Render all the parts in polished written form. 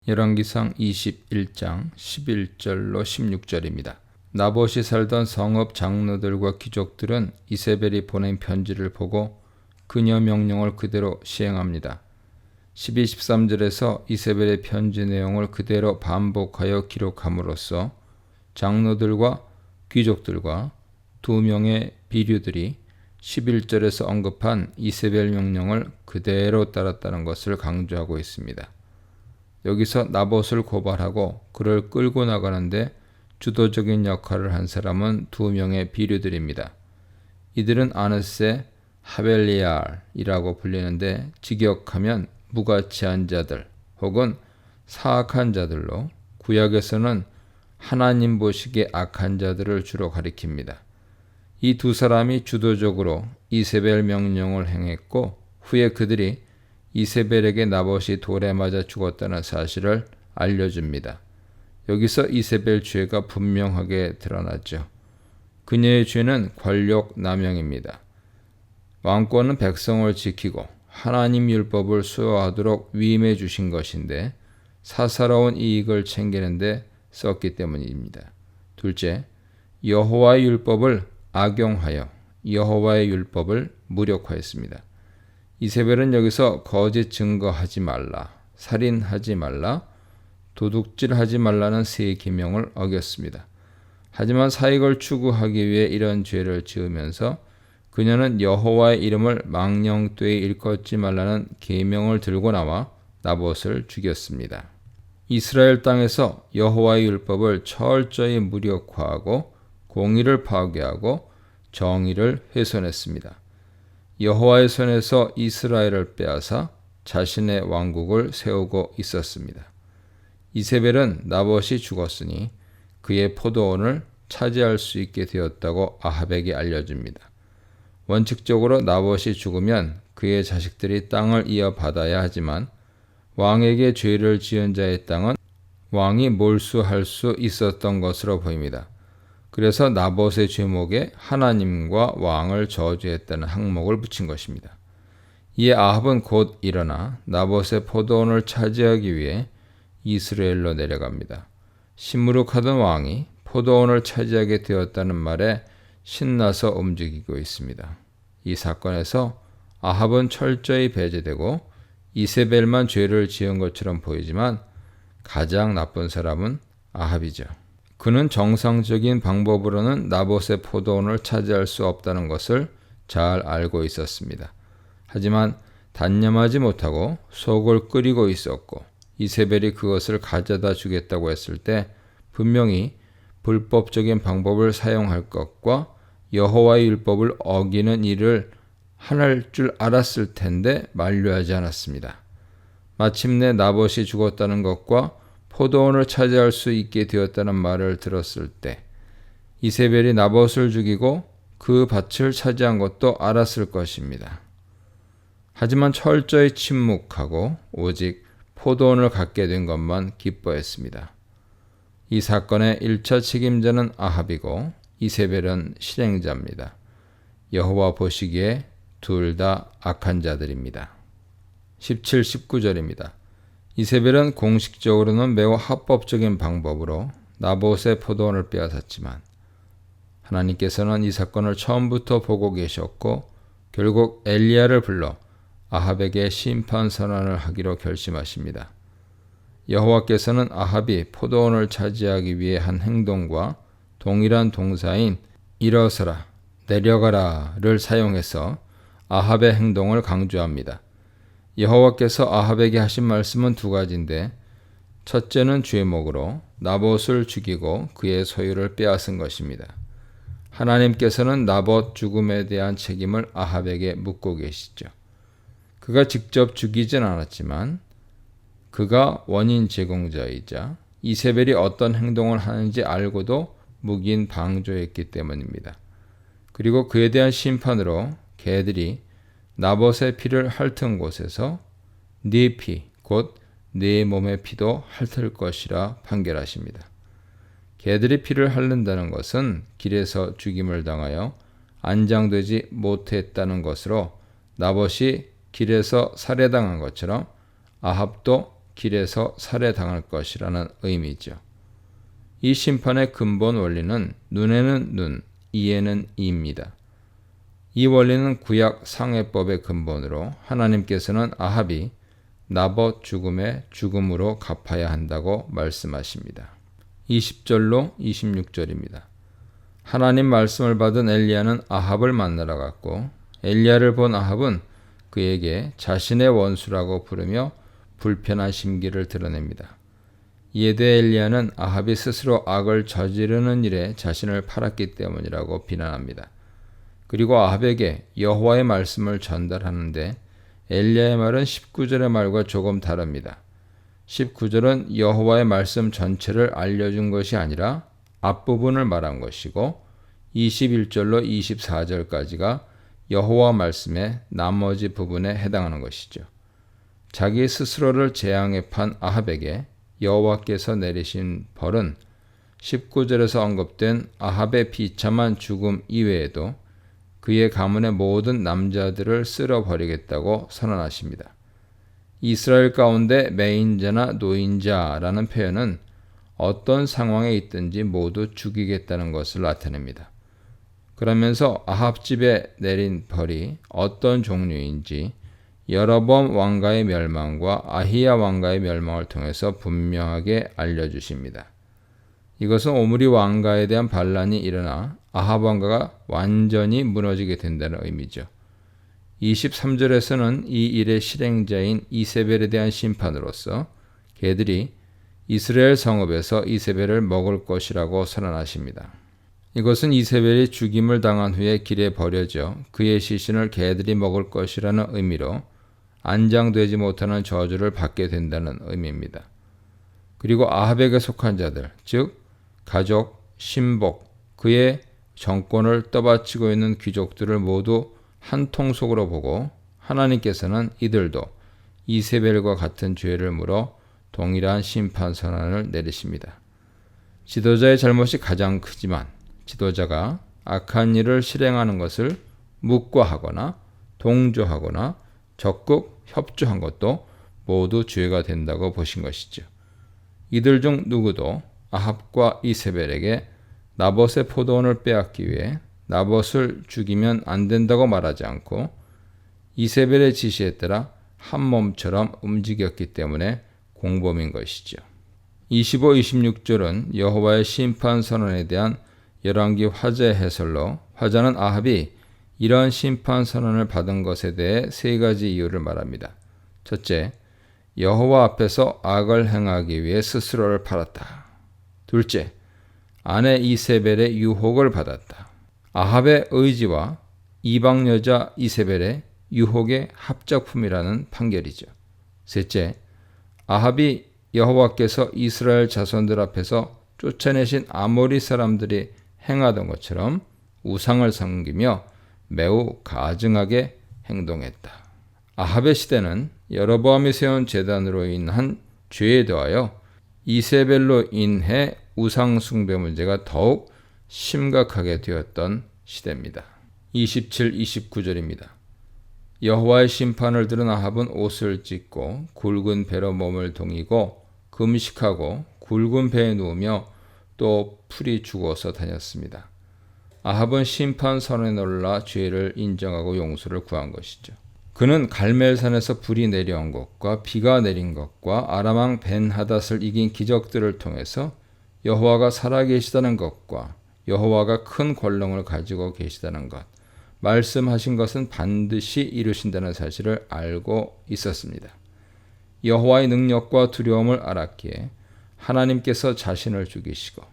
열왕기상 21장 11절로 16절입니다. 나봇이 살던 성읍 장로들과 귀족들은 이세벨이 보낸 편지를 보고 그녀 명령을 그대로 시행합니다. 12, 13절에서 이세벨의 편지 내용을 그대로 반복하여 기록함으로써 장로들과 귀족들과 2명의 비류들이 11절에서 언급한 이세벨 명령을 그대로 따랐다는 것을 강조하고 있습니다. 여기서 나봇을 고발하고 그를 끌고 나가는데 주도적인 역할을 한 사람은 2명의 비류들입니다. 이들은 아느세 하벨리알이라고 불리는데 직역하면 무가치한 자들 혹은 사악한 자들로 구약에서는 하나님 보시기에 악한 자들을 주로 가리킵니다. 이 2사람이 주도적으로 이세벨 명령을 행했고 후에 그들이 이세벨에게 나봇이 돌에 맞아 죽었다는 사실을 알려줍니다. 여기서 이세벨 죄가 분명하게 드러났죠. 그녀의 죄는 권력 남용입니다. 왕권은 백성을 지키고 하나님 율법을 수호하도록 위임해 주신 것인데 사사로운 이익을 챙기는데 썼기 때문입니다. 둘째, 여호와의 율법을 악용하여 여호와의 율법을 무력화했습니다. 이세벨은 여기서 거짓 증거하지 말라, 살인하지 말라, 도둑질하지 말라는 세 계명을 어겼습니다. 하지만 사익을 추구하기 위해 이런 죄를 지으면서 그녀는 여호와의 이름을 망령되이 일컫지 말라는 계명을 들고 나와 나봇을 죽였습니다. 이스라엘 땅에서 여호와의 율법을 철저히 무력화하고 공의를 파괴하고 정의를 훼손했습니다. 여호와의 손에서 이스라엘을 빼앗아 자신의 왕국을 세우고 있었습니다. 이세벨은 나봇이 죽었으니 그의 포도원을 차지할 수 있게 되었다고 아합에게 알려줍니다. 원칙적으로 나봇이 죽으면 그의 자식들이 땅을 이어받아야 하지만 왕에게 죄를 지은 자의 땅은 왕이 몰수할 수 있었던 것으로 보입니다. 그래서 나봇의 죄목에 하나님과 왕을 저주했다는 항목을 붙인 것입니다. 이에 아합은 곧 일어나 나봇의 포도원을 차지하기 위해 이스라엘로 내려갑니다. 시무룩하던 왕이 포도원을 차지하게 되었다는 말에 신나서 움직이고 있습니다. 이 사건에서 아합은 철저히 배제되고 이세벨만 죄를 지은 것처럼 보이지만 가장 나쁜 사람은 아합이죠. 그는 정상적인 방법으로는 나봇의 포도원을 차지할 수 없다는 것을 잘 알고 있었습니다. 하지만 단념하지 못하고 속을 끓이고 있었고 이세벨이 그것을 가져다 주겠다고 했을 때 분명히 불법적인 방법을 사용할 것과 여호와의 율법을 어기는 일을 할 줄 알았을 텐데 만류하지 않았습니다. 마침내 나봇이 죽었다는 것과 포도원을 차지할 수 있게 되었다는 말을 들었을 때 이세벨이 나봇을 죽이고 그 밭을 차지한 것도 알았을 것입니다. 하지만 철저히 침묵하고 오직 포도원을 갖게 된 것만 기뻐했습니다. 이 사건의 1차 책임자는 아합이고 이세벨은 실행자입니다. 여호와 보시기에 둘 다 악한 자들입니다. 17, 19절입니다. 이세벨은 공식적으로는 매우 합법적인 방법으로 나봇의 포도원을 빼앗았지만 하나님께서는 이 사건을 처음부터 보고 계셨고 결국 엘리야를 불러 아합에게 심판 선언을 하기로 결심하십니다. 여호와께서는 아합이 포도원을 차지하기 위해 한 행동과 동일한 동사인 일어서라, 내려가라를 사용해서 아합의 행동을 강조합니다. 여호와께서 아합에게 하신 말씀은 2가지인데 첫째는 죄목으로 나봇을 죽이고 그의 소유를 빼앗은 것입니다. 하나님께서는 나봇 죽음에 대한 책임을 아합에게 묻고 계시죠. 그가 직접 죽이진 않았지만 그가 원인 제공자이자 이세벨이 어떤 행동을 하는지 알고도 묵인 방조했기 때문입니다. 그리고 그에 대한 심판으로 개들이 나봇의 피를 핥은 곳에서 네 피, 곧 네 몸의 피도 핥을 것이라 판결하십니다. 개들이 피를 핥는다는 것은 길에서 죽임을 당하여 안장되지 못했다는 것으로 나봇이 길에서 살해당한 것처럼 아합도 길에서 살해당할 것이라는 의미죠. 이 심판의 근본 원리는 눈에는 눈, 이에는 이입니다. 이 원리는 구약 상해법의 근본으로 하나님께서는 아합이 나봇 죽음에 죽음으로 갚아야 한다고 말씀하십니다. 20절로 26절입니다. 하나님 말씀을 받은 엘리야는 아합을 만나러 갔고 엘리야를 본 아합은 그에게 자신의 원수라고 부르며 불편한 심기를 드러냅니다. 이에 대해 엘리야는 아합이 스스로 악을 저지르는 일에 자신을 팔았기 때문이라고 비난합니다. 그리고 아합에게 여호와의 말씀을 전달하는데 엘리야의 말은 19절의 말과 조금 다릅니다. 19절은 여호와의 말씀 전체를 알려준 것이 아니라 앞부분을 말한 것이고 21절로 24절까지가 여호와 말씀의 나머지 부분에 해당하는 것이죠. 자기 스스로를 재앙에 판 아합에게 여호와께서 내리신 벌은 19절에서 언급된 아합의 비참한 죽음 이외에도 그의 가문의 모든 남자들을 쓸어버리겠다고 선언하십니다. 이스라엘 가운데 매인자나 노인자라는 표현은 어떤 상황에 있든지 모두 죽이겠다는 것을 나타냅니다. 그러면서 아합 집에 내린 벌이 어떤 종류인지 여로보암 왕가의 멸망과 아히야 왕가의 멸망을 통해서 분명하게 알려주십니다. 이것은 오므리 왕가에 대한 반란이 일어나 아합 왕가가 완전히 무너지게 된다는 의미죠. 23절에서는 이 일의 실행자인 이세벨에 대한 심판으로서 개들이 이스라엘 성읍에서 이세벨을 먹을 것이라고 선언하십니다. 이것은 이세벨이 죽임을 당한 후에 길에 버려져 그의 시신을 개들이 먹을 것이라는 의미로 안장되지 못하는 저주를 받게 된다는 의미입니다. 그리고 아합에게 속한 자들, 즉 가족, 신복, 그의 정권을 떠받치고 있는 귀족들을 모두 한 통속으로 보고 하나님께서는 이들도 이세벨과 같은 죄를 물어 동일한 심판 선언을 내리십니다. 지도자의 잘못이 가장 크지만 지도자가 악한 일을 실행하는 것을 묵과하거나 동조하거나 적극 협조한 것도 모두 죄가 된다고 보신 것이죠. 이들 중 누구도 아합과 이세벨에게 나봇의 포도원을 빼앗기 위해 나봇을 죽이면 안 된다고 말하지 않고 이세벨의 지시에 따라 한 몸처럼 움직였기 때문에 공범인 것이죠. 25, 26절은 여호와의 심판 선언에 대한 열왕기 화제 해설로 화자는 아합이 이러한 심판 선언을 받은 것에 대해 세 가지 이유를 말합니다. 첫째, 여호와 앞에서 악을 행하기 위해 스스로를 팔았다. 둘째, 아내 이세벨의 유혹을 받았다. 아합의 의지와 이방 여자 이세벨의 유혹의 합작품이라는 판결이죠. 셋째, 아합이 여호와께서 이스라엘 자손들 앞에서 쫓아내신 아모리 사람들이 행하던 것처럼 우상을 섬기며 매우 가증하게 행동했다. 아합의 시대는 여로보암이 세운 제단으로 인한 죄에 더하여 이세벨로 인해 우상 숭배 문제가 더욱 심각하게 되었던 시대입니다. 27, 29절입니다. 여호와의 심판을 들은 아합은 옷을 찢고 굵은 배로 몸을 동이고 금식하고 굵은 배에 누우며 또 풀이 죽어서 다녔습니다. 아합은 심판 선언에 놀라 죄를 인정하고 용서를 구한 것이죠. 그는 갈멜산에서 불이 내려온 것과 비가 내린 것과 아람 왕 벤하닷을 이긴 기적들을 통해서 여호와가 살아계시다는 것과 여호와가 큰 권능을 가지고 계시다는 것, 말씀하신 것은 반드시 이루신다는 사실을 알고 있었습니다. 여호와의 능력과 두려움을 알았기에 하나님께서 자신을 죽이시고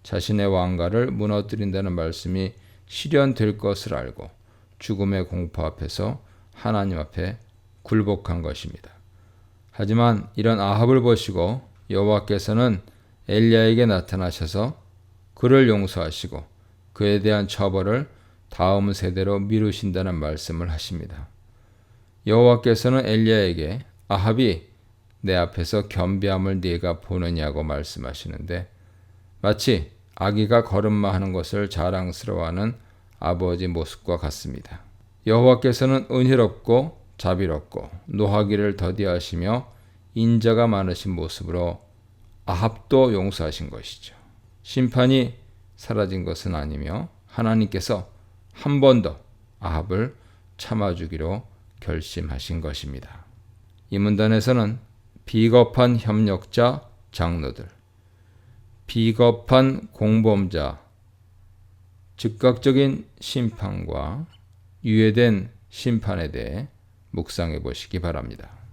자신의 왕가를 무너뜨린다는 말씀이 실현될 것을 알고 죽음의 공포 앞에서 하나님 앞에 굴복한 것입니다. 하지만 이런 아합을 보시고 여호와께서는 엘리야에게 나타나셔서 그를 용서하시고 그에 대한 처벌을 다음 세대로 미루신다는 말씀을 하십니다. 여호와께서는 엘리야에게 아합이 내 앞에서 겸비함을 네가 보느냐고 말씀하시는데 마치 아기가 걸음마하는 것을 자랑스러워하는 아버지 모습과 같습니다. 여호와께서는 은혜롭고 자비롭고 노하기를 더디하시며 인자가 많으신 모습으로 아합도 용서하신 것이죠. 심판이 사라진 것은 아니며 하나님께서 한 번 더 아합을 참아주기로 결심하신 것입니다. 이 문단에서는 비겁한 협력자 장로들, 비겁한 공범자, 즉각적인 심판과 유예된 심판에 대해 묵상해 보시기 바랍니다.